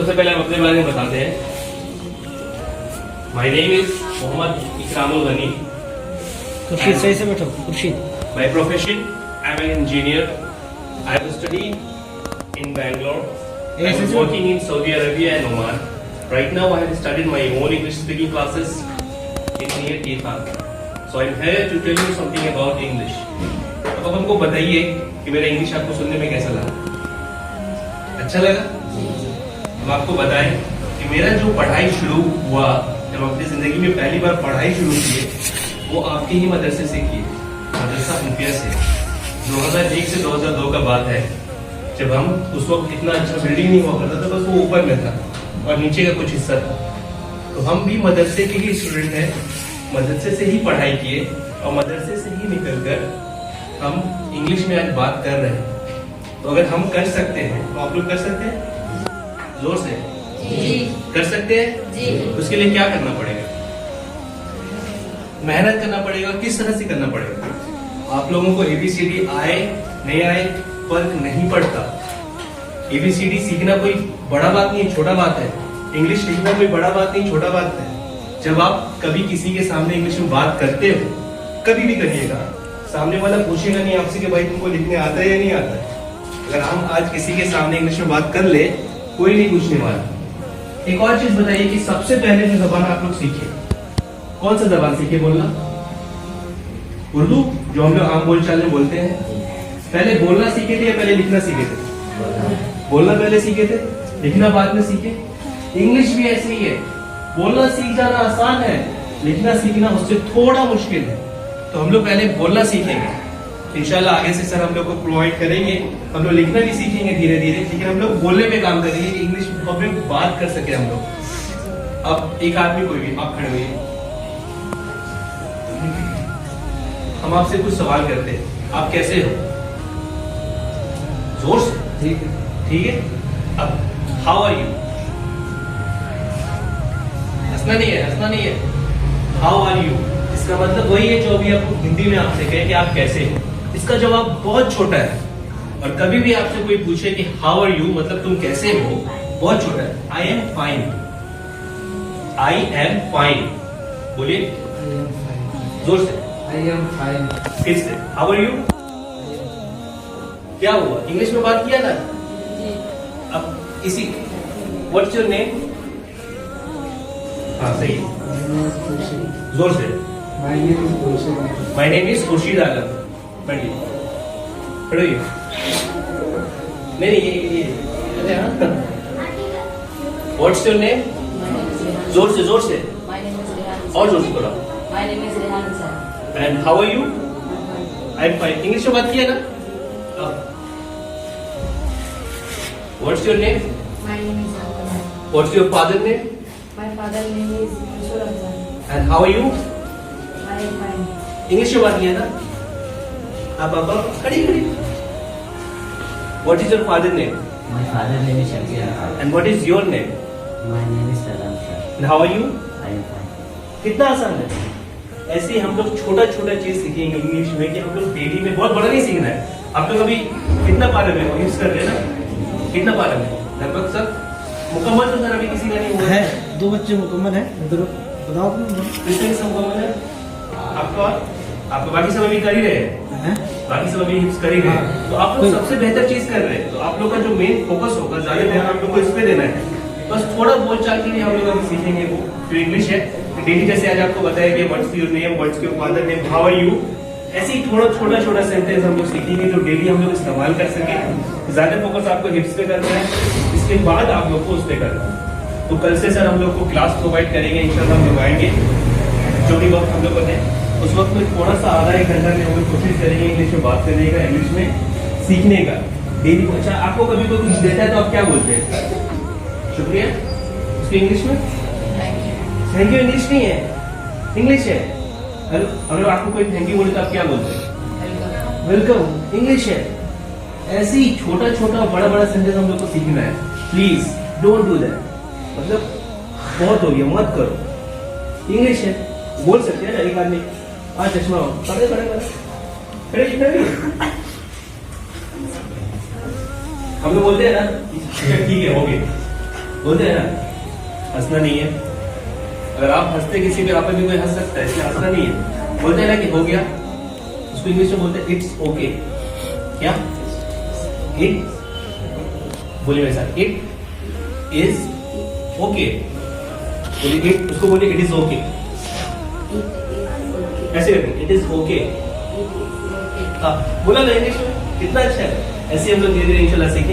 सबसे पहले हम अपने बारे में बताते हैं। My name is Mohammad Ikramul Gani. Khurshid सही से बैठो। Khurshid. By profession, I'm an engineer. I have studied in Bangalore. I was working in Saudi Arabia and Oman. Right now, I have started my own English speaking classes in near Tehran. So I'm here to tell you something about English. अब हमको बताइए कि मेरा English आपको सुनने में कैसा लगा? अच्छा लगा? हम आपको बताएं कि मेरा जो पढ़ाई शुरू हुआ, जब अपनी जिंदगी में पहली बार पढ़ाई शुरू किए, वो आपके ही मदरसे से किए, मदरसा मुफिया से। 2001 से 2002 का बात है, जब हम उस वक्त इतना अच्छा बिल्डिंग नहीं हुआ करता था, बस वो ऊपर में था और नीचे का कुछ हिस्सा था। तो हम भी मदरसे के ही स्टूडेंट हैं, मदरसे से ही पढ़ाई किए और मदरसे से ही निकलकर हम इंग्लिश में आज बात कर रहे हैं। तो अगर हम कर सकते हैं तो आप लोग कर सकते हैं? जोर से जी। कर सकते हैं जी। उसके लिए क्या करना पड़ेगा? मेहनत करना पड़ेगा। किस तरह से करना पड़ेगा? आप लोगों को ABCD आए नहीं आए फर्क नहीं पड़ता। ABCD सीखना कोई बड़ा बात नहीं, छोटा बात है। इंग्लिश सीखना कोई बड़ा बात नहीं, छोटा बात है। जब आप कभी किसी के सामने इंग्लिश में बात करते हो, कभी भी करिएगा, सामने वाला पूछेगा नहीं आपसे कि भाई तुमको लिखने आता है या नहीं आता है। अगर हम आज किसी के सामने इंग्लिश में बात कर ले, कोई नहीं पूछने वाला। एक और चीज बताइए कि सबसे पहले जो जबान आप लोग सीखे, कौन सा जबान सीखे? बोलना? उर्दू, जो हम लोग आम बोलचाल में बोलते हैं। पहले बोलना सीखे थे या पहले लिखना सीखे थे? बोलना पहले सीखे थे, लिखना बाद में सीखे। इंग्लिश भी ऐसे ही है, बोलना सीख जाना आसान है, लिखना सीखना उससे थोड़ा मुश्किल है। तो हम लोग पहले बोलना सीखेंगे, इंशाल्लाह आगे से सर हम लोग को प्रोवाइड करेंगे। हम लोग लिखना भी सीखेंगे धीरे धीरे, लेकिन हम लोग बोलने पे काम करेंगे कि इंग्लिश में बात कर सके हम लोग। अब एक आदमी कोई भी आप खड़े हुए, हम आपसे कुछ सवाल करते हैं। आप कैसे हो? जोर से। ठीक है। ठीक है। अब हाउ आर यू? हंसना नहीं है, हंसना नहीं है। हाउ आर यू इसका मतलब वही है जो अभी आपको हिंदी में आपसे कहे कि आप कैसे हो। इसका जवाब बहुत छोटा है, और कभी भी आपसे कोई पूछे कि हाउ आर यू मतलब तुम कैसे हो, बहुत छोटा है। आई am fine. I am fine बोलिए जोर से। I am fine. फिर से हाउ आर यू। क्या हुआ? इंग्लिश में बात किया ना। अब इसी व्हाट्स योर नेम? हाँ सही, जोर से। My name is Khurशीद. My name is Khurshid Alam. पढ़िए, पढ़िए। नहीं ये अरे हाँ। What's your name? जोर से, जोर से। और जोर से बोला। And how are you? I am fine. English में बात किया ना। What's your name? What's your father name? And how are you? English में बात किया ना। आप खड़ी खड़ी। What is your father name? My father name is Shakir. And what is your name? My name is Salam sir. And how are you? I am fine. कितना आसान है। ऐसे ही हम लोग छोटा छोटा चीज सीखेंगे इंग्लिश में कि हम लोग डेली में, बहुत बड़ा नहीं सीखना है। आप लोग अभी कितना पारे में हो? यूज कर रहे हैं ना? कितना पारे में? लगभग सब मुकम्मल तो सर अभी किसी का नहीं हुआ है, 2 बच्चे मुकम्मल है। इधर बताओ तुम। कितने सब मुकम्मल है आपका? आप बाकी सब अभी कर ही रहे हैं, बाकी सब अभी हिप्स कर ही रहे हैं। तो आप लोग सबसे बेहतर चीज कर रहे हैं। तो आप लोग का जो मेन फोकस होगा, ज्यादा ध्यान आप लोग को इस पे देना है। बस थोड़ा बोलचाल के लिए हम लोग अभी सीखेंगे वो जो इंग्लिश है। डेली जैसे आज आपको बताया कि what's your name, what's your father name, how are you, ऐसे ही थोड़ा छोटा छोटा सेंटेंस हम लोग सीखेंगे जो डेली हम लोग इस्तेमाल कर सके। ज्यादा फोकस आपको हिप्स पे करना है, इसके बाद आप लोग को उस पे करना है। तो कल से सर हम लोग को क्लास प्रोवाइड करेंगे, इंशाल्लाह हम लोग आएंगे। जो भी वक्त हम लोग को है उस वक्त में थोड़ा सा आधा एक घंटा में हम लोग कोशिश करेंगे इंग्लिश में बात करने का, इंग्लिश में सीखने का डेली। अच्छा आपको कभी कोई कुछ देता है तो आप क्या बोलते हैं? शुक्रिया। उसकी इंग्लिश में थैंक यू इंग्लिश नहीं है, इंग्लिश है। अगर आपको कोई थैंक यू बोले तो आप क्या बोलते हैं? वेलकम, इंग्लिश है। ऐसे ही छोटा छोटा बड़ा बड़ा सेंटेंस हम लोग को सीखना है। प्लीज डोंट डू दैट, मतलब बहुत हो गया, मत करो। इंग्लिश है, बोल सकते हैं ना एक आदमी। हाँ चश्मा खड़े खड़े खड़े खड़े खड़े। हम लोग बोलते हैं ना ठीक है हो गए, बोलते हैं ना, हंसना नहीं है। अगर आप हंसते किसी पे, आप पे भी कोई हंस सकता है, इसलिए हंसना नहीं है। बोलते हैं ना कि हो गया, उसको इंग्लिश में बोलते हैं इट्स ओके। क्या? इट, बोलिए मेरे साथ, इट इज ओके। बोलिए इट, उसको बोलिए इट इज ओके, ऐसे करके, इट इज ओके। हाँ, बोला ना इंग्लिश में, कितना अच्छा है। ऐसे हम लोग धीरे धीरे इंशाल्लाह सीखेंगे।